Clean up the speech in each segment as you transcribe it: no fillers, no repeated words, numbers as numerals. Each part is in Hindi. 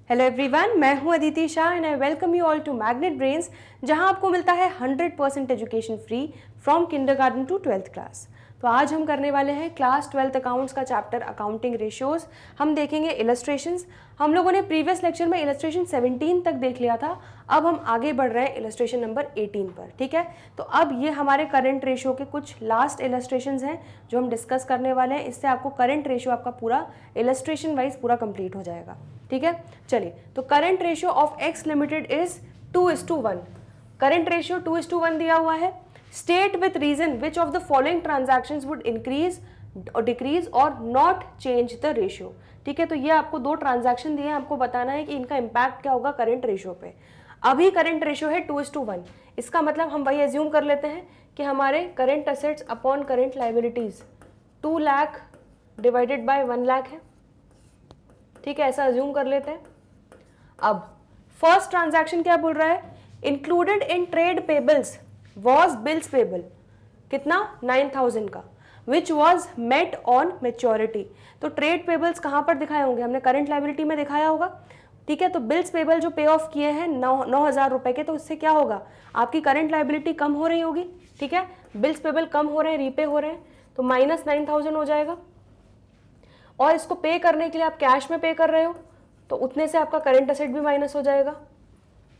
हेलो एवरीवन, मैं हूं Aditi Shah and I welcome you all to Magnet Brains, जहां आपको मिलता है 100% education free from kindergarten to 12th class. तो आज हम करने वाले हैं क्लास 12th अकाउंट्स का चैप्टर अकाउंटिंग रेशियोज। हम देखेंगे इलस्ट्रेशंस। हम लोगों ने प्रीवियस लेक्चर में इलस्ट्रेशन 17 तक देख लिया था। अब हम आगे बढ़ रहे हैं इलस्ट्रेशन नंबर 18 पर। ठीक है, तो अब ये हमारे करंट रेशियो के कुछ लास्ट इलस्ट्रेशंस हैं जो हम डिस्कस करने वाले हैं। इससे आपको करंट रेशियो आपका पूरा इलस्ट्रेशन वाइज पूरा कंप्लीट हो जाएगा। ठीक है, चलिए। तो current ratio of X limited is 2:1। Current ratio 2:1 दिया हुआ है। State with reason which of the following transactions would increase और डिक्रीज और नॉट चेंज द रेशियो। ठीक है, तो ये आपको दो ट्रांजैक्शन दिए हैं, आपको बताना है कि इनका इंपैक्ट क्या होगा करंट रेशियो पे। अभी करंट रेशियो है 2:1। इसका मतलब हम वही एज्यूम कर लेते हैं कि हमारे current assets upon current liabilities 2 lakh divided by 1 lakh है। ठीक है, ऐसा अज्यूम कर लेते हैं। अब फर्स्ट ट्रांजैक्शन क्या बोल रहा है? Included in trade payables was bills payable, कितना? 9,000 का, which was met on maturity. तो ट्रेड पेबल्स कहां पर दिखाए होंगे? हमने करंट लाइबिलिटी में दिखाया होगा। ठीक है, तो बिल्स पेबल जो पे ऑफ किए हैं 9,000 रुपए के, तो इससे क्या होगा? आपकी करंट लाइबिलिटी कम हो रही होगी। ठीक है, बिल्स पेबल कम हो रहे हैं, रीपे हो रहे हैं, तो -9,000 हो जाएगा। और इसको पे करने के लिए आप कैश में पे कर रहे हो, तो उतने से आपका करंट असेट भी माइनस हो जाएगा।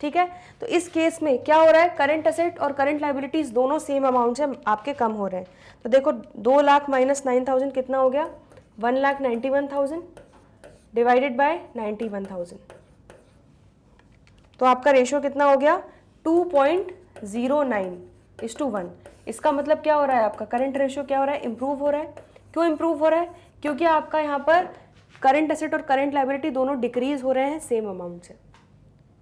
ठीक है, तो इस केस में क्या हो रहा है? करंट असेट और करंट लाइबिलिटीज दोनों सेम अमाउंट से आपके कम हो रहे हैं। तो देखो 2 लाख माइनस 9,000 कितना हो गया? 1,91,000 डिवाइडेड बाय 91,000। तो आपका रेशियो कितना हो गया? 2.09:1। इसका मतलब क्या हो रहा है? आपका करंट रेशियो क्या हो रहा है? इंप्रूव हो रहा है। क्यों इंप्रूव हो रहा है? क्योंकि आपका यहाँ पर करंट एसेट और करंट लाइबिलिटी दोनों डिक्रीज हो रहे हैं सेम अमाउंट से।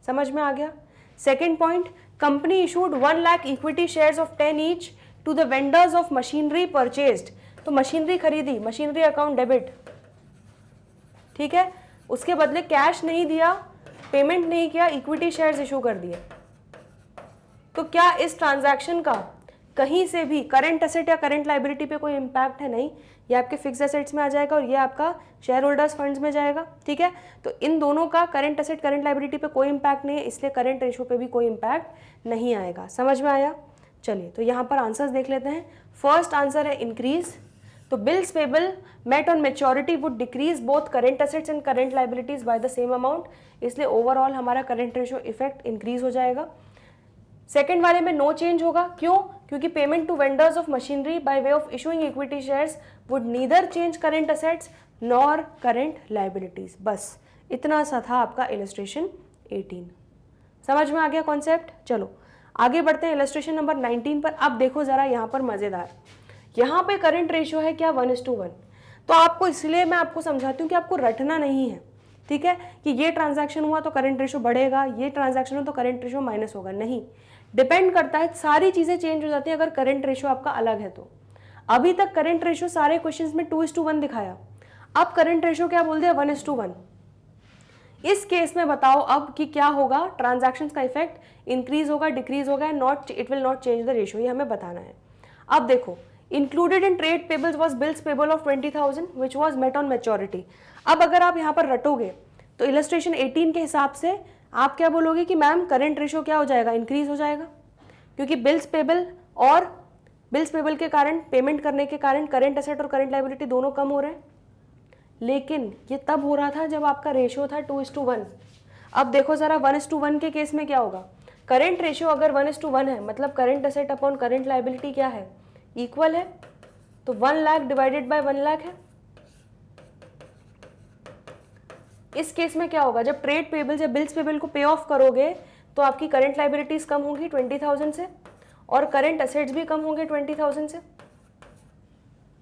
समझ में आ गया? Second point, company issued 1 lakh equity shares of 10 each to the vendors of machinery purchased. तो मशीनरी खरीदी, मशीनरी अकाउंट डेबिट। ठीक है, उसके बदले कैश नहीं दिया, पेमेंट नहीं किया, इक्विटी शेयर्स इशू कर दिए। तो क्या इस ट्रांजैक्शन का कहीं से भी करंट एसेट या करंट लाइबिलिटी पे कोई इंपैक्ट है? नहीं, ये आपके फिक्स एसेट्स में आ जाएगा और ये आपका शेयर होल्डर्स फंड्स में जाएगा। ठीक है, तो इन दोनों का करंट एसेट करंट लाइबिलिटी पे कोई इंपैक्ट नहीं है, इसलिए करंट रेशियो पे भी कोई इंपैक्ट नहीं आएगा। समझ में आया? चलिए, तो यहाँ पर आंसर्स देख लेते हैं। फर्स्ट आंसर है इंक्रीज। तो bills payable met on maturity would decrease both current assets and current liabilities by the same amount, इसलिए ओवरऑल हमारा करंट रेशियो इफेक्ट इंक्रीज हो जाएगा। सेकेंड वाले में नो चेंज होगा। क्यों? क्योंकि payment to vendors of machinery by way of issuing equity shares would neither change current assets nor current liabilities. बस इतना सा था आपका इलस्ट्रेशन 18। समझ में आ गया कॉन्सेप्ट? चलो आगे बढ़ते हैं इलस्ट्रेशन नंबर 19 पर। अब देखो जरा यहाँ पर मजेदार, यहाँ पे करंट रेशियो है क्या? 1:1। तो आपको इसलिए मैं आपको समझाती हूँ कि आपको रटना नहीं है। ठीक है, कि ये ट्रांजैक्शन हुआ तो करंट रेशियो बढ़ेगा, ये ट्रांजैक्शन हो तो करंट रेशियो माइनस होगा। नहीं, डिपेंड करता है, सारी चीजें चेंज हो जाती है अगर करंट रेशियो आपका अलग है तो। अभी तक करंट रेशियो सारे क्वेश्चंस में 2:1 दिखाया, अब करंट रेशियो क्या बोल दिया? 1:1। इस केस में बताओ अब कि क्या होगा? ट्रांजैक्शंस का इफेक्ट इंक्रीज होगा, डिक्रीज होगा, not it will not change the ratio, ये हमें बताना है। अब देखो, included in trade payables was bills payable of 20,000 which was met on maturity. अब अगर आप यहाँ पर रटोगे तो इलस्ट्रेशन 18 के हिसाब से आप क्या बोलोगे कि मैम करंट रेशियो क्या हो जाएगा? इंक्रीज हो जाएगा, क्योंकि बिल्स पेबल और बिल्स पेबल के कारण, पेमेंट करने के कारण करंट एसेट और करंट लाइबिलिटी दोनों कम हो रहे हैं। लेकिन ये तब हो रहा था जब आपका रेशियो था 2:1। अब देखो जरा 1:1 के केस में क्या होगा? करंट रेशियो अगर 1:1 है, मतलब current asset upon current liability क्या है? इक्वल है। तो 1 लाख डिवाइडेड बाय 1 लाख है। इस केस में क्या होगा? जब ट्रेड पेबल्स या बिल्स पेबल को पे ऑफ करोगे तो आपकी करंट लाइबिलिटीज कम होंगी 20,000 से और करंट असेट्स भी कम होंगे 20,000 से।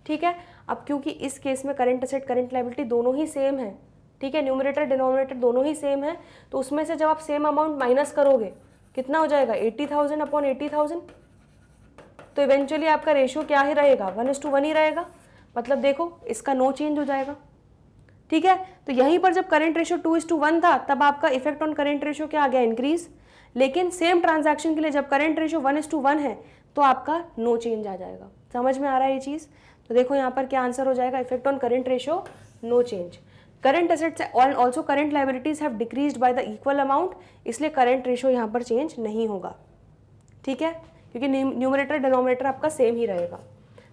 ठीक है, अब क्योंकि इस केस में करंट असेट करंट लाइबिलिटी दोनों ही सेम है, ठीक है, न्यूमरेटर डिनोमिनेटर दोनों ही सेम है, तो उसमें से जब आप सेम अमाउंट माइनस करोगे कितना हो जाएगा? 80,000 अपॉन 80,000। तो इवेंचुअली आपका रेशियो क्या ही रहेगा? 1:1 ही रहेगा। मतलब देखो इसका नो चेंज हो जाएगा। ठीक है, तो यहीं पर जब करंट रेशियो 2:1 था तब आपका इफेक्ट ऑन करंट रेशियो क्या आ गया? इंक्रीज। लेकिन सेम ट्रांजैक्शन के लिए जब करंट रेशियो 1:1 है तो आपका नो चेंज आ जाएगा। समझ में आ रहा है ये चीज? तो देखो यहाँ पर क्या आंसर हो जाएगा? Effect on current ratio no change. Current assets and also current liabilities have decreased by the equal amount, इसलिए करंट रेशियो यहाँ पर चेंज नहीं होगा, ठीक है, क्योंकि न्यूमरेटर डिनोमिनेटर आपका सेम ही रहेगा।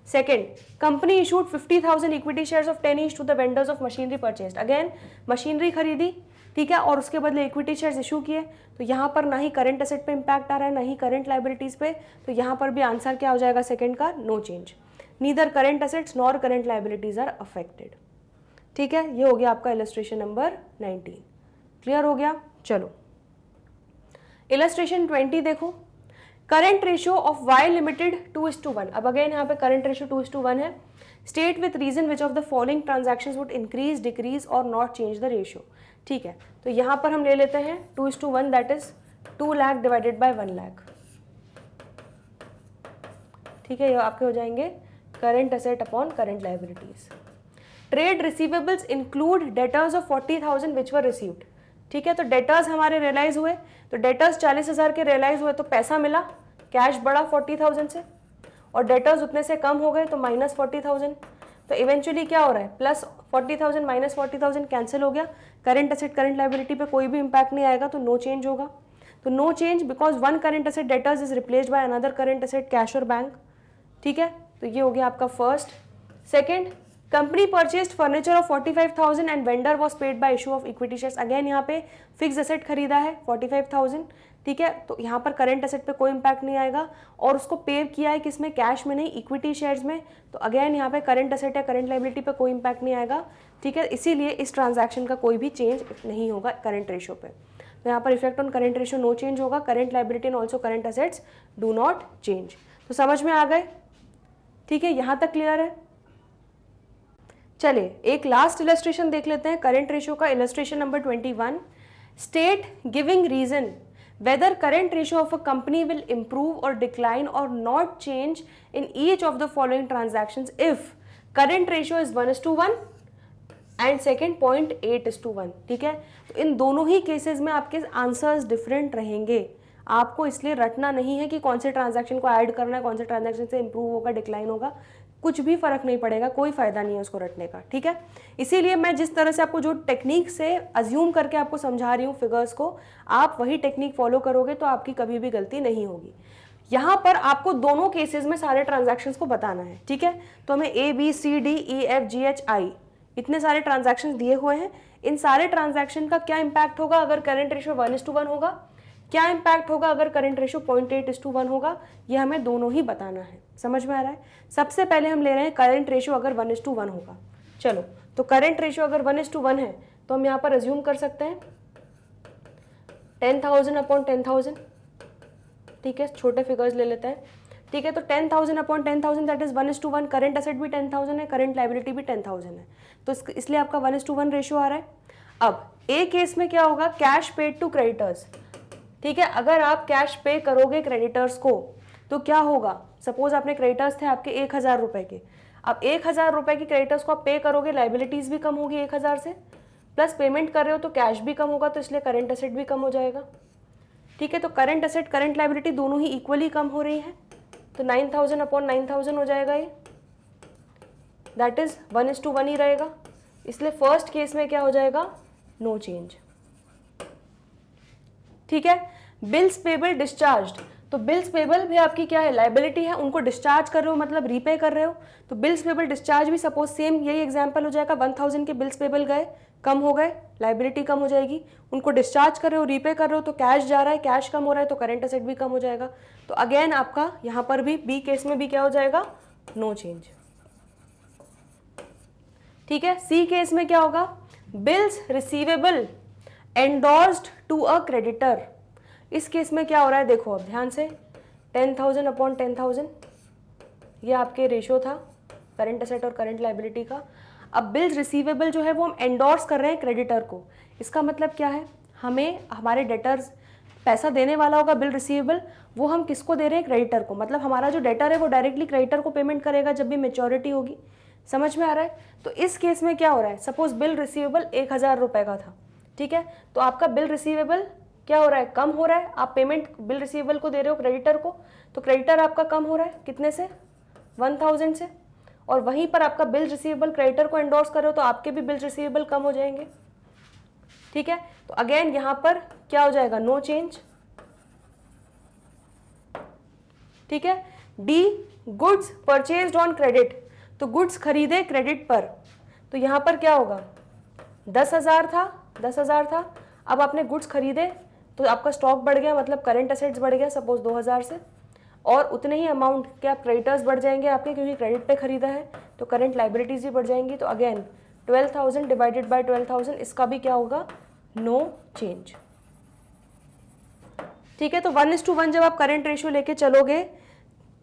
Second, company issued 50,000 equity shares of 10 each to the vendors of machinery purchased. Again machinery खरीदी, ठीक है, और उसके बदले इक्विटी शेयर्स इशू किए, तो यहाँ पर ना ही करंट एसेट पे इंपैक्ट आ रहा है ना ही करंट लाइबिलिटीज पे, तो यहाँ पर भी आंसर क्या हो जाएगा सेकेंड का, no change. Neither current assets nor current liabilities are affected, ठीक है। ये हो गया आपका इलस्ट्रेशन नंबर 19, क्लियर हो गया। चलो इलस्ट्रेशन 20 देखो, current ratio of Y limited 2:1। अब अगेन यहाँ पे करंट रेशियो 2:1 है। State with reason which of the following transactions would increase, decrease और नॉट चेंज द रेशियो, ठीक है। तो यहाँ पर हम ले लेते हैं 2:1, that is 2 lakh divided by 1 lakh, ठीक है। ये आपके हो जाएंगे current asset upon current liabilities. Trade receivables include debtors of 40,000 which were received, ठीक है। तो डेटर्स हमारे रियलाइज हुए, तो डेटर्स 40,000 के रियलाइज हुए तो पैसा मिला, कैश बढ़ा 40,000 से, और डेटर्स उतने से कम हो गए तो माइनस 40,000। तो इवेंचुअली क्या हो रहा है, प्लस 40,000 माइनस 40,000 कैंसिल हो गया। करंट एसेट करंट लाइबिलिटी पे कोई भी इंपैक्ट नहीं आएगा, तो नो चेंज होगा। तो no change because one current asset debtors is replaced by another current asset cash और बैंक, ठीक है। तो ये हो गया आपका first. Second, company purchased furniture of 45,000 and vendor was paid by issue of equity shares. Again यहाँ पे फिक्स एसेट खरीदा है 45,000, ठीक है। तो यहाँ पर करंट एसेट पे कोई इंपैक्ट नहीं आएगा, और उसको पे किया है किसमें, कैश में नहीं, इक्विटी शेयर्स में। तो अगेन यहाँ पे करंट एसेट या करंट लाइबिलिटी पे कोई इंपैक्ट नहीं आएगा, ठीक है। इसीलिए इस ट्रांजैक्शन का कोई भी चेंज नहीं होगा करंट रेशियो पे। तो यहाँ पर effect on current ratio no change होगा, current liability and also current assets do not change. तो समझ में आ गए, ठीक है, यहाँ तक क्लियर है। चलिए एक लास्ट इलस्ट्रेशन देख लेते हैं करंट रेशियो का, illustration number 21। State giving reason whether current ratio of a company will improve or decline or not change in each of the following transactions if current ratio is 1:1 and second 0.8:1, ठीक है। तो इन दोनों ही केसेस में आपके आंसर्स डिफरेंट रहेंगे। आपको इसलिए रटना नहीं है कि कौन से ट्रांजैक्शन को ऐड करना है, कौन से ट्रांजैक्शन से इंप्रूव होगा, डिक्लाइन होगा, कुछ भी फर्क नहीं पड़ेगा, कोई फायदा नहीं है उसको रटने का, ठीक है। इसीलिए मैं जिस तरह से आपको जो टेक्निक से अज्यूम करके आपको समझा रही हूँ फिगर्स को, आप वही टेक्निक फॉलो करोगे तो आपकी कभी भी गलती नहीं होगी। यहाँ पर आपको दोनों केसेस में सारे ट्रांजैक्शंस को बताना है, ठीक है। तो हमें ABCDEFGHI इतने सारे ट्रांजैक्शंस दिए हुए हैं। इन सारे ट्रांजैक्शन का क्या इंपैक्ट होगा अगर करंट रेशियो 1:1 होगा, क्या इंपैक्ट होगा अगर करंट रेशियो 0.8:1 होगा, ये हमें दोनों ही बताना है। समझ में आ रहा है। सबसे पहले हम ले रहे हैं करंट रेशियो अगर 1:1 होगा। चलो, तो करंट रेशियो अगर 1:1 है तो हम यहाँ पर अज्यूम कर सकते हैं 10,000 अपॉन 10,000, ठीक है, छोटे फिगर्स ले लेते हैं, ठीक है। तो 10,000 upon 10,000 that is 1:1। Current asset भी 10,000 है, करंट लाइबिलिटी भी 10,000 है, तो इसलिए आपका 1:1 रेशियो आ रहा है। अब ए केस में क्या होगा, कैश पेड टू क्रेडिटर्स, ठीक है। अगर आप कैश पे करोगे क्रेडिटर्स को तो क्या होगा, सपोज आपने क्रेडिटर्स थे आपके 1,000 रुपए के, अब 1,000 रुपए की क्रेडिटर्स को आप पे करोगे, लाइबिलिटीज भी कम होगी 1,000 से, प्लस पेमेंट कर रहे हो तो कैश भी कम होगा, तो इसलिए करंट एसेट भी कम हो जाएगा, ठीक है। तो करंट एसेट करंट लाइबिलिटी दोनों ही इक्वली कम हो रही है, तो 9,000 अपॉन 9,000 हो जाएगा ये, दैट इज 1:1 ही रहेगा। इसलिए फर्स्ट केस में क्या हो जाएगा, नो चेंज, ठीक है। बिल्स पेबल डिस्चार्ज्ड, तो बिल्स पेबल भी आपकी क्या है, लाइबिलिटी है, उनको डिस्चार्ज कर रहे हो मतलब रीपे कर रहे हो, तो बिल्स पेबल डिस्चार्ज भी सपोज सेम यही एग्जांपल हो जाएगा। 1,000 के बिल्स पेबल गए, कम हो गए, लाइबिलिटी कम हो जाएगी, उनको डिस्चार्ज कर रहे हो, रीपे कर रहे हो, तो कैश जा रहा है, कैश कम हो रहा है, तो करंट एसेट भी कम हो जाएगा। तो अगेन आपका यहाँ पर भी बी केस में भी क्या हो जाएगा, नो चेंज, ठीक है। सी केस में क्या होगा, bills receivable endorsed to a creditor. इस केस में क्या हो रहा है, देखो अब ध्यान से, 10,000 अपॉन 10,000 ये आपके रेशियो था करंट एसेट और करंट लाइबिलिटी का। अब बिल्स रिसीवेबल जो है वो हम एंडोर्स कर रहे हैं क्रेडिटर को। इसका मतलब क्या है, हमें हमारे डेटर्स पैसा देने वाला होगा बिल रिसीवेबल, वो हम किसको दे रहे हैं, क्रेडिटर को। मतलब हमारा जो डेटर है वो डायरेक्टली क्रेडिटर को पेमेंट करेगा जब भी मेच्योरिटी होगी। समझ में आ रहा है। तो इस केस में क्या हो रहा है, सपोज बिल रिसीवेबल 1,000 रुपए का था, ठीक है। तो आपका बिल रिसीवेबल क्या हो रहा है, कम हो रहा है। आप पेमेंट बिल रिसीवेबल को दे रहे हो क्रेडिटर को, तो क्रेडिटर आपका कम हो रहा है कितने से, 1,000 से। और वहीं पर आपका बिल रिसीवेबल क्रेडिटर को एंडोर्स कर रहे हो तो आपके भी बिल रिसीवेबल कम हो जाएंगे। ठीक है, तो अगेन यहां पर क्या हो जाएगा, नो चेंज। ठीक है, D goods purchased on credit, तो गुड्स खरीदे क्रेडिट पर, तो यहां पर क्या होगा, 10,000 था, अब आपने गुड्स खरीदे तो आपका स्टॉक बढ़ गया, मतलब करंट एसेट्स बढ़ गया सपोज 2,000 से, और उतने ही अमाउंट क्या क्रेडिटर्स बढ़ जाएंगे आपके, क्योंकि क्रेडिट पे खरीदा है तो करंट लाइबिलिटीज भी बढ़ जाएंगी। तो अगेन 12,000 डिवाइडेड बाय 12,000, इसका भी क्या होगा, नो चेंज। ठीक है, तो 1:1 जब आप करंट रेशियो लेके चलोगे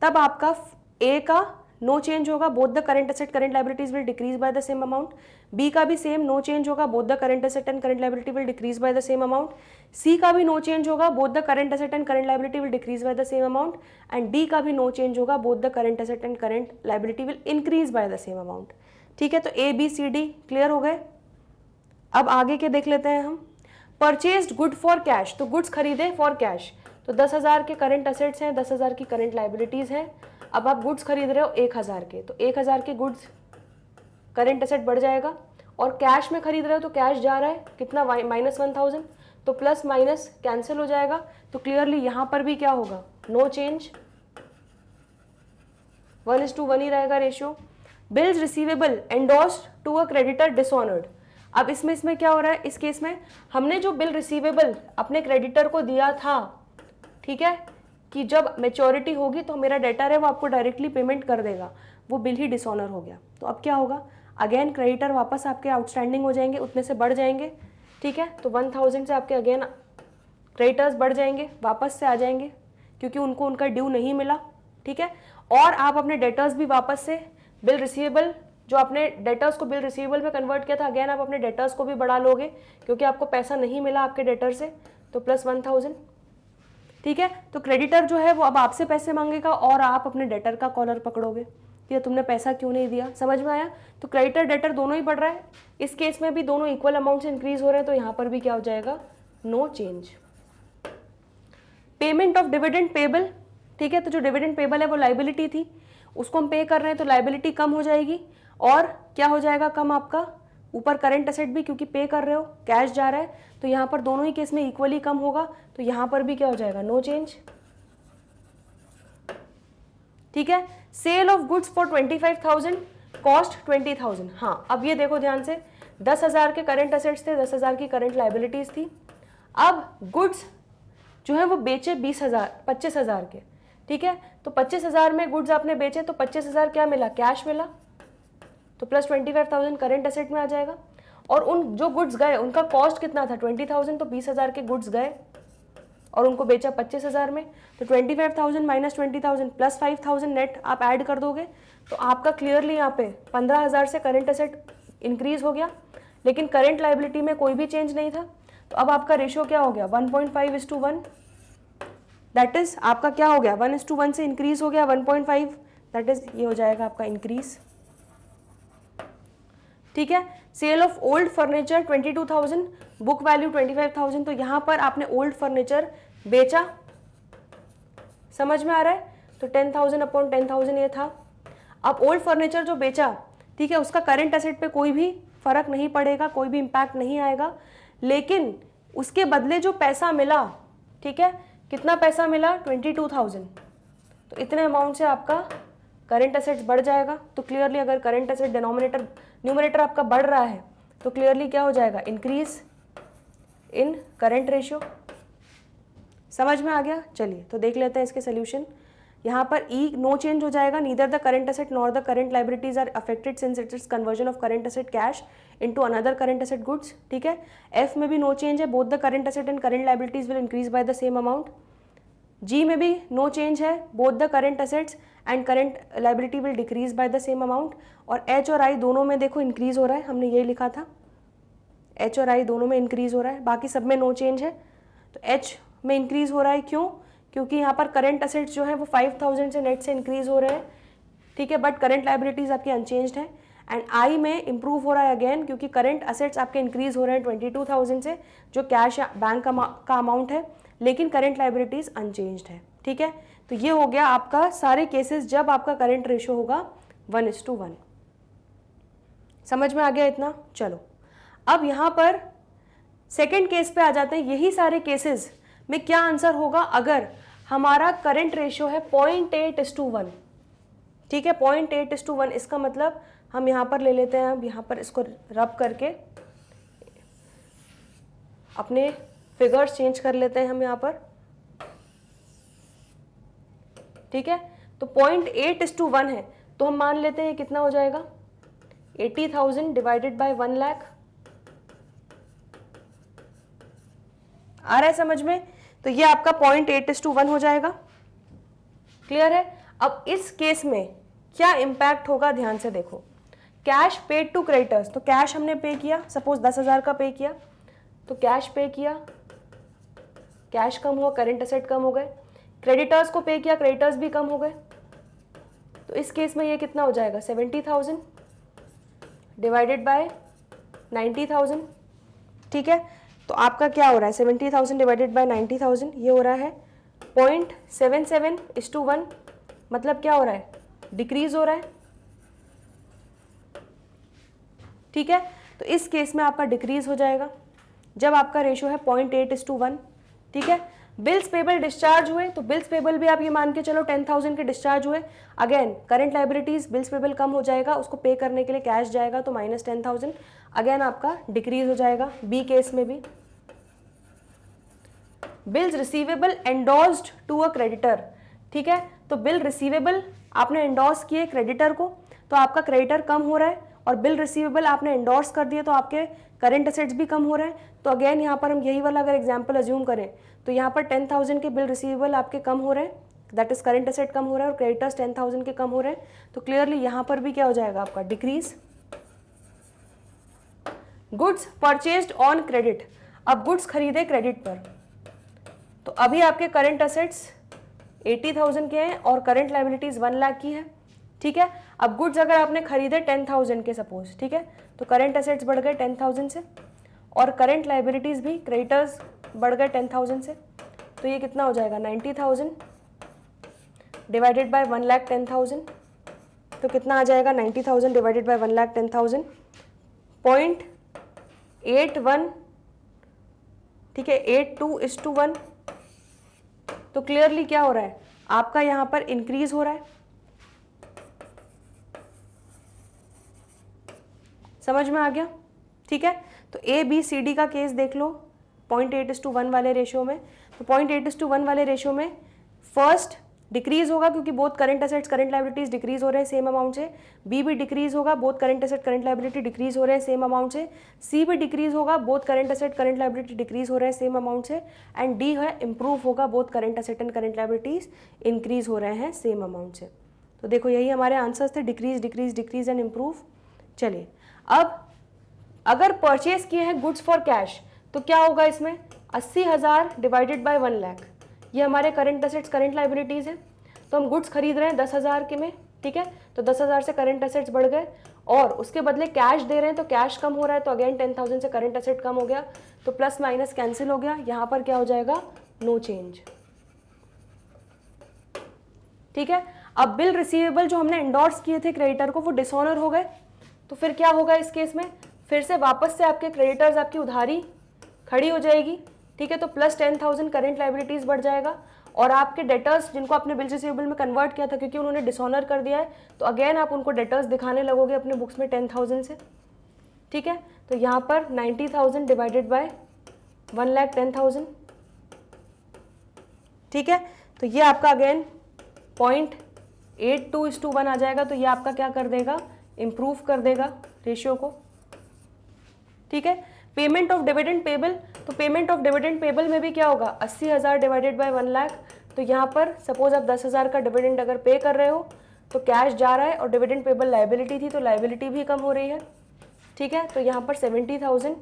तब आपका ए का नो चेंज होगा, both the current asset current liabilities will decrease by the same amount. B का भी सेम नो चेंज होगा, both the current asset and current liability will decrease by the same amount. C का भी नो चेंज होगा, both the current asset and current liability will decrease by the same amount. And D का भी नो चेंज होगा, both the current asset and current liability will increase by the same amount. ठीक है, तो A B C D clear हो गए। अब आगे के देख लेते हैं हम। परचेज्ड गुड फॉर कैश, तो गुड्स खरीदे फॉर कैश, तो 10,000 के करंट एसेट्स हैं, 10,000 की करंट लाइबिलिटीज हैं। अब आप गुड्स खरीद रहे हो 1,000 के, तो 1,000 के गुड्स करंट एसेट बढ़ जाएगा, और कैश में खरीद रहे हो तो कैश जा रहा है कितना, -1,000, तो प्लस माइनस कैंसिल हो जाएगा। तो क्लियरली यहां पर भी क्या होगा, नो चेंज, 1:1 ही रहेगा ratio. Bills receivable endorsed to a creditor dishonoured, अब इसमें क्या हो रहा है, इस केस में हमने जो बिल रिसीवेबल अपने क्रेडिटर को दिया था, ठीक है, कि जब मेच्योरिटी होगी तो मेरा डेटर है वो आपको डायरेक्टली पेमेंट कर देगा, वो बिल ही डिसऑनर हो गया। तो अब क्या होगा, अगेन क्रेडिटर वापस आपके आउटस्टैंडिंग हो जाएंगे, उतने से बढ़ जाएंगे। ठीक है, तो 1,000 से आपके अगेन क्रेडिटर्स बढ़ जाएंगे, वापस से आ जाएंगे, क्योंकि उनको उनका ड्यू नहीं मिला। ठीक है, और आप अपने डेटर्स भी वापस से बिल रिसीवेबल, जो आपने डेटर्स को बिल रिसीवेबल में कन्वर्ट किया था, अगेन आप अपने डेटर्स को भी बढ़ा लोगे, क्योंकि आपको पैसा नहीं मिला आपके डेटर से, तो प्लस 1,000। ठीक है, तो क्रेडिटर जो है वो अब आपसे पैसे मांगेगा और आप अपने डेटर का कॉलर पकड़ोगे कि तुमने पैसा क्यों नहीं दिया। समझ में आया, तो क्रेडिटर डेटर दोनों ही बढ़ रहा है, इस केस में भी दोनों इक्वल अमाउंट से इंक्रीज हो रहे हैं, तो यहां पर भी क्या हो जाएगा, no change. Payment of dividend payable, ठीक है, तो जो डिविडेंड पेबल है वो लाइबिलिटी थी, उसको हम पे कर रहे हैं, तो लाइबिलिटी कम हो जाएगी, और क्या हो जाएगा कम आपका, ऊपर करंट एसेट भी, क्योंकि पे कर रहे हो, कैश जा रहा है, तो यहां पर दोनों ही केस में इक्वली कम होगा, तो यहां पर भी क्या हो जाएगा, नो चेंज। ठीक है, sale of goods for 25,000, cost 20,000। हाँ, अब ये देखो ध्यान से, 10,000 के करंट एसेट्स थे, 10,000 की करंट लाइबिलिटीज थी। अब गुड्स जो है वो बेचे 25,000 के। ठीक है, तो 25,000 में गुड्स आपने बेचे, तो 25,000 क्या मिला, कैश मिला, तो प्लस 25,000 करंट एसेट में आ जाएगा। और उन जो गुड्स गए उनका कॉस्ट कितना था, 20,000, तो 20,000 के गुड्स गए और उनको बेचा 25,000 में, तो 25,000 माइनस 20,000 प्लस 5,000 नेट आप ऐड कर दोगे, तो आपका क्लियरली यहाँ पे 15,000 से करंट एसेट इंक्रीज हो गया, लेकिन करंट लाइबिलिटी में कोई भी चेंज नहीं था। तो अब आपका रेशियो क्या हो गया, 1.5:1, दैट इज आपका क्या हो गया, 1:1 से इंक्रीज हो गया 1.5, दैट इज ये हो जाएगा आपका इंक्रीज। ठीक है, sale of old furniture 22,000, book value 25,000, तो यहां पर आपने ओल्ड फर्नीचर बेचा, समझ में आ रहा है, तो 10,000 अपॉन 10,000 ये था। अब ओल्ड फर्नीचर जो बेचा, ठीक है, उसका करंट एसेट पे कोई भी फर्क नहीं पड़ेगा, कोई भी इंपैक्ट नहीं आएगा, लेकिन उसके बदले जो पैसा मिला, ठीक है, कितना पैसा मिला, 22,000, तो इतने अमाउंट से आपका करंट एसेट्स बढ़ जाएगा। तो क्लियरली अगर करंट एसेट न्यूमरेटर आपका बढ़ रहा है, तो क्लियरली क्या हो जाएगा, इंक्रीज इन करंट रेशियो। समझ में आ गया, चलिए तो देख लेते हैं इसके सोल्यूशन। यहाँ पर ई नो चेंज हो जाएगा, neither the current asset nor the current liabilities are affected since it is conversion of current asset cash into another current asset goods. ठीक है, एफ में भी नो चेंज है, both the current asset and current liabilities will increase by the same amount. G में भी नो चेंज है, both the current assets and current liability will decrease by the same amount. और एच और आई दोनों में देखो इंक्रीज हो रहा है, हमने यही लिखा था, एच और आई दोनों में इंक्रीज हो रहा है, बाकी सब में नो चेंज है। तो एच में इंक्रीज हो रहा है, क्यों, क्योंकि यहाँ पर करंट एसेट्स जो है वो 5,000 से नेट से इंक्रीज हो रहे हैं, ठीक है, बट करंट लाइबिलिटीज आपकी अनचेंज्ड है। एंड आई में इंप्रूव हो रहा है अगेन, क्योंकि करंट एसेट्स आपके इंक्रीज हो रहे हैं 22,000 से, जो कैश बैंक का अमाउंट है, लेकिन करंट लाइबिलिटीज अनचेंज्ड है। ठीक है, तो ये हो गया आपका सारे केसेस जब आपका करंट रेशियो होगा 1:1। समझ में आ गया इतना? चलो अब यहाँ पर सेकेंड केस पे आ जाते हैं। यही सारे केसेस में क्या आंसर होगा अगर हमारा करंट रेशियो है 0.8:1। ठीक है, 0.8:1। इसका मतलब हम यहाँ पर ले लेते हैं, अब यहाँ पर इसको रब करके अपने फिगर्स चेंज कर लेते हैं हम यहाँ पर। ठीक है, तो 0.8:1 है, तो हम मान लेते हैं कितना हो जाएगा, 80,000 डिवाइडेड बाय 1 लाख। आ रहा है समझ में? तो ये आपका 0.8:1 हो जाएगा। क्लियर है? अब इस केस में क्या इंपैक्ट होगा, ध्यान से देखो। कैश पेड टू क्रेडिटर्स, तो कैश हमने पे किया, सपोज 10,000 का पे किया, तो कैश पे किया, कैश कम हुआ, करंट एसेट कम हो गए। क्रेडिटर्स को पे किया, क्रेडिटर्स भी कम हो गए। तो इस केस में ये कितना हो जाएगा, 70,000 डिवाइडेड बाय 90,000। ठीक है, तो आपका क्या हो रहा है, 70,000 डिवाइडेड बाय 90,000, ये हो रहा है 0.77:1। मतलब क्या हो रहा है, डिक्रीज हो रहा है। ठीक है, तो इस केस में आपका डिक्रीज हो जाएगा जब आपका रेशियो है 0.8:1। ठीक है, बिल्स पेबल डिस्चार्ज हुए, तो बिल्स पेबल भी आप ये मान के चलो 10,000 के डिस्चार्ज हुए। Again current liabilities, bills payable कम हो जाएगा, उसको पे करने के लिए कैश जाएगा, तो -10,000। अगेन आपका डिक्रीज हो जाएगा। बी केस में भी bills receivable endorsed to a creditor. ठीक है, तो बिल रिसीवेबल आपने एंडोर्स किए क्रेडिटर को, तो आपका क्रेडिटर कम हो रहा है, और बिल रिसीवेबल आपने एंडोर्स कर दिए तो आपके करंट एसेट्स भी कम हो रहे हैं। तो अगेन यहाँ पर हम यही वाला अगर एग्जांपल अज्यूम करें, तो यहाँ पर 10,000 के बिल रिसीवेबल आपके कम हो रहे हैं, दैट इज करंट एसेट कम हो रहा है, और क्रेडिटर्स 10,000 के कम हो रहे हैं। तो क्लियरली यहाँ पर भी क्या हो जाएगा आपका, decrease. Goods purchased on credit, अब गुड्स खरीदे क्रेडिट पर, तो अभी आपके करंट एसेट्स 80,000 के हैं और करंट लाइबिलिटीज 1 लाख की है। ठीक है, अब गुड्स अगर आपने खरीदे 10,000 के सपोज, ठीक है, तो करंट एसेट्स बढ़ गए 10,000 से, और करंट लाइबिलिटीज भी, क्रेडिटर्स बढ़ गए 10,000 से। तो ये कितना हो जाएगा, 90,000 डिवाइडेड बाय 1,10,000। तो कितना आ जाएगा, 90,000 डिवाइडेड बाय 1,10,000, 0.81। ठीक है, 82:1। तो क्लियरली क्या हो रहा है, आपका यहाँ पर इंक्रीज हो रहा है। समझ में आ गया? ठीक है, तो ए बी सी डी का केस देख लो 0.8:1 वाले रेशियो में। तो 0.8:1 वाले रेशियो में फर्स्ट डिक्रीज होगा क्योंकि both current assets current liabilities decrease हो रहे हैं सेम अमाउंट से। बी भी डिक्रीज होगा, both current asset current liability decrease हो रहे हैं सेम अमाउंट से। सी भी डिक्रीज होगा, both current asset current liability decrease हो रहे हैं सेम अमाउंट से। एंड डी है इंप्रूव होगा, both current asset and current liabilities increase हो रहे हैं सेम अमाउंट से। तो देखो यही हमारे आंसर्स थे, decrease decrease decrease and improve. चलिए अब अगर परचेज किए हैं गुड्स फॉर कैश तो क्या होगा इसमें, 80,000 डिवाइडेड बाय 1 लाख। ये हमारे करंट एसेट्स करंट लाइबिलिटीज है, तो हम गुड्स खरीद रहे हैं 10,000 के में। ठीक है, तो 10,000 से करंट एसेट्स बढ़ गए और उसके बदले कैश दे रहे हैं, तो कैश कम हो रहा है, तो अगेन 10,000 से करंट एसेट कम हो गया, तो प्लस माइनस कैंसिल हो गया। यहाँ पर क्या हो जाएगा, नो चेंज। ठीक है, अब बिल रिसीवेबल जो हमने एंडोर्स किए थे क्रेडिटर को वो डिसऑनर हो गए, तो फिर क्या होगा इस केस में, फिर से वापस से आपके क्रेडिटर्स आपकी उधारी खड़ी हो जाएगी। ठीक है, तो प्लस 10,000 करंट लाइबिलिटीज बढ़ जाएगा, और आपके डेटर्स जिनको आपने बिल रिसीवेबल में कन्वर्ट किया था क्योंकि उन्होंने डिसऑनर कर दिया है, तो अगेन आप उनको डेटर्स दिखाने लगोगे अपने बुक्स में 10,000 से। ठीक है, तो यहाँ पर 90,000 डिवाइडेड बाय 1,10,000। ठीक है, तो ये आपका अगेन 0.82:1 आ जाएगा, तो ये आपका क्या कर देगा, इम्प्रूव कर देगा रेशियो को। ठीक है, पेमेंट ऑफ डिविडेंड पेबल, तो पेमेंट ऑफ डिविडेंड पेबल में भी क्या होगा, 80,000 डिवाइडेड बाय 1 लाख। तो यहाँ पर सपोज आप 10,000 का डिविडेंड अगर पे कर रहे हो तो कैश जा रहा है और डिविडेंड पेबल लाइबिलिटी थी तो लाइबिलिटी भी कम हो रही है। ठीक है, तो यहाँ पर 70,000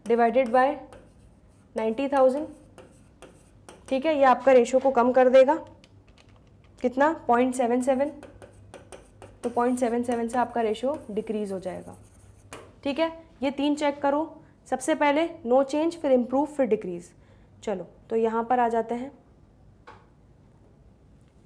डिवाइडेड बाय 90,000। ठीक है, ये आपका रेशियो को कम कर देगा, कितना, 0.77। तो 0.77 से आपका रेशियो डिक्रीज हो जाएगा। ठीक है, ये 3 चेक करो, सबसे पहले नो चेंज, फिर इम्प्रूव, फिर डिक्रीज। चलो तो यहाँ पर आ जाते हैं,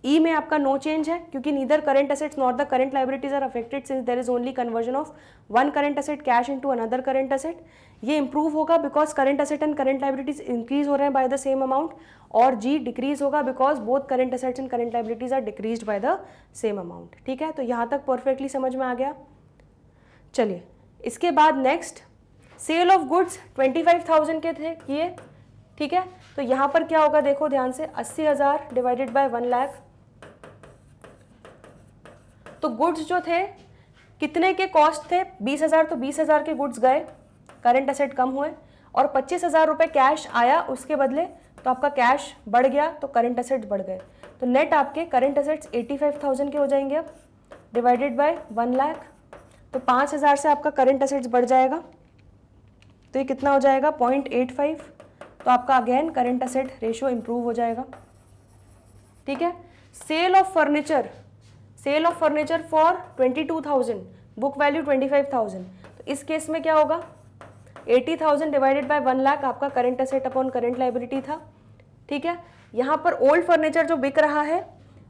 ई में आपका नो चेंज है क्योंकि neither current assets not the current liabilities are affected since there is only conversion of one current asset cash into another current asset. ये इंप्रूव होगा because current asset and current liabilities increase हो रहे हैं बाय द सेम अमाउंट। और जी डिक्रीज होगा because both current assets and current liabilities are decreased by the same amount. ठीक है, तो यहाँ तक परफेक्टली समझ में आ गया। चलिए इसके बाद नेक्स्ट सेल ऑफ गुड्स 25,000 के थे किए। ठीक है, तो यहाँ पर क्या होगा देखो ध्यान से, 80,000 डिवाइडेड बाय 1 लाख। तो गुड्स जो थे कितने के कॉस्ट थे, 20,000, तो 20,000 के गुड्स गए, करंट एसेट कम हुए, और 25,000 रुपये कैश आया उसके बदले, तो आपका कैश बढ़ गया तो करंट एसेट्स बढ़ गए। तो नेट आपके करंट एसेट्स 85,000 के हो जाएंगे अब, डिवाइडेड बाय 1 लाख। तो 5,000 से आपका करंट एसेट्स बढ़ जाएगा, तो ये कितना हो जाएगा 0.85। तो आपका again current asset ratio improve हो जाएगा। ठीक है, sale of furniture for 22,000, book value 25,000। तो इस केस में क्या होगा, 80,000 डिवाइडेड बाय 1 लाख आपका current asset upon current liability था। ठीक है, यहाँ पर ओल्ड फर्नीचर जो बिक रहा है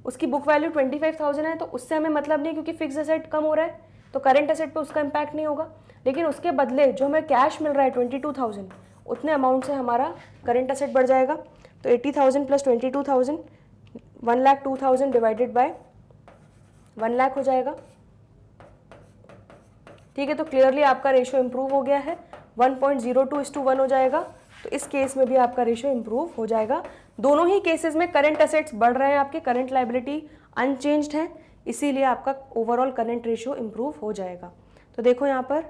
उसकी बुक वैल्यू 25,000 है, तो उससे हमें मतलब नहीं क्योंकि फिक्स एसेट कम हो रहा है, तो करंट एसेट पे उसका इम्पैक्ट नहीं होगा। लेकिन उसके बदले जो हमें कैश मिल रहा है 22,000, उतने अमाउंट से हमारा करंट एसेट बढ़ जाएगा। तो 80,000 प्लस 22,000, 1,02,000 डिवाइडेड बाय 1 लाख हो जाएगा। ठीक है, तो क्लियरली आपका रेशियो इंप्रूव हो गया है, 1.02:1 हो जाएगा। तो इस केस में भी आपका रेशियो इंप्रूव हो जाएगा। दोनों ही केसेस में करंट एसेट्स बढ़ रहे हैं, आपके करंट लाइबिलिटी अनचेंज्ड है, इसीलिए आपका ओवरऑल करंट रेशियो इंप्रूव हो जाएगा। तो देखो यहाँ पर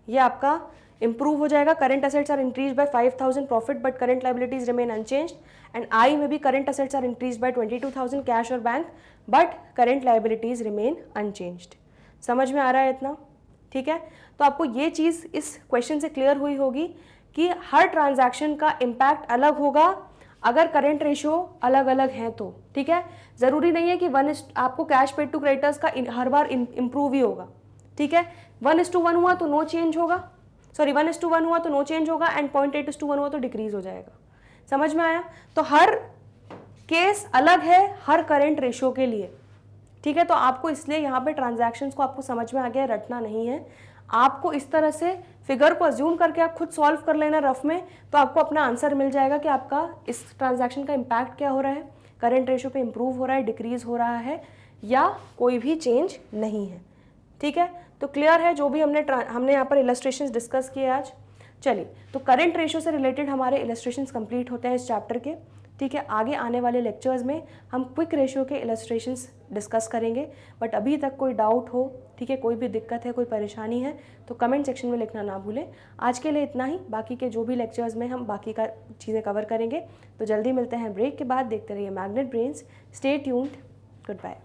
ये आपका इंप्रूव हो जाएगा। Current assets are increase by 5,000 profit but current liabilities remain unchanged. And I में भी current assets are increase by 22,000 cash और bank but current liabilities remain unchanged. समझ में आ रहा है इतना? ठीक है, तो आपको ये चीज़ इस क्वेश्चन से क्लियर हुई होगी कि हर ट्रांजैक्शन का इम्पैक्ट अलग होगा अगर करंट रेशियो अलग अलग हैं तो। ठीक है, ज़रूरी नहीं है कि आपको कैश पेड टू क्रेडिटर्स का हर बार इम्प्रूव ही होगा। ठीक है, 1:1 हुआ तो नो चेंज होगा, 1:1 हुआ तो नो चेंज होगा, एंड 0.8:1 हुआ तो डिक्रीज हो जाएगा। समझ में आया? तो हर केस अलग है हर करंट रेशियो के लिए। ठीक है, तो आपको इसलिए यहाँ पे ट्रांजैक्शंस को आपको समझ में आ गया, रटना नहीं है। आपको इस तरह से फिगर को अज्यूम करके आप खुद सॉल्व कर लेना रफ में, तो आपको अपना आंसर मिल जाएगा कि आपका इस ट्रांजैक्शन का इम्पैक्ट क्या हो रहा है, करंट रेशियो पे इंप्रूव हो रहा है, डिक्रीज हो रहा है, या कोई भी चेंज नहीं है। ठीक है, तो क्लियर है जो भी हमने यहाँ पर इलस्ट्रेशंस डिस्कस किए आज। चलिए, तो करंट रेशियो से रिलेटेड हमारे इलस्ट्रेशंस कंप्लीट होते हैं इस चैप्टर के। ठीक है, आगे आने वाले लेक्चर्स में हम क्विक रेशियो के इलस्ट्रेशंस डिस्कस करेंगे। बट अभी तक कोई डाउट हो, ठीक है, कोई भी दिक्कत है, कोई परेशानी है, तो कमेंट सेक्शन में लिखना ना भूलें। आज के लिए इतना ही, बाकी के जो भी लेक्चर्स में हम बाकी का चीज़ें कवर करेंगे। तो जल्दी मिलते हैं ब्रेक के बाद। देखते रहिए Magnet Brains. Stay tuned. Good bye.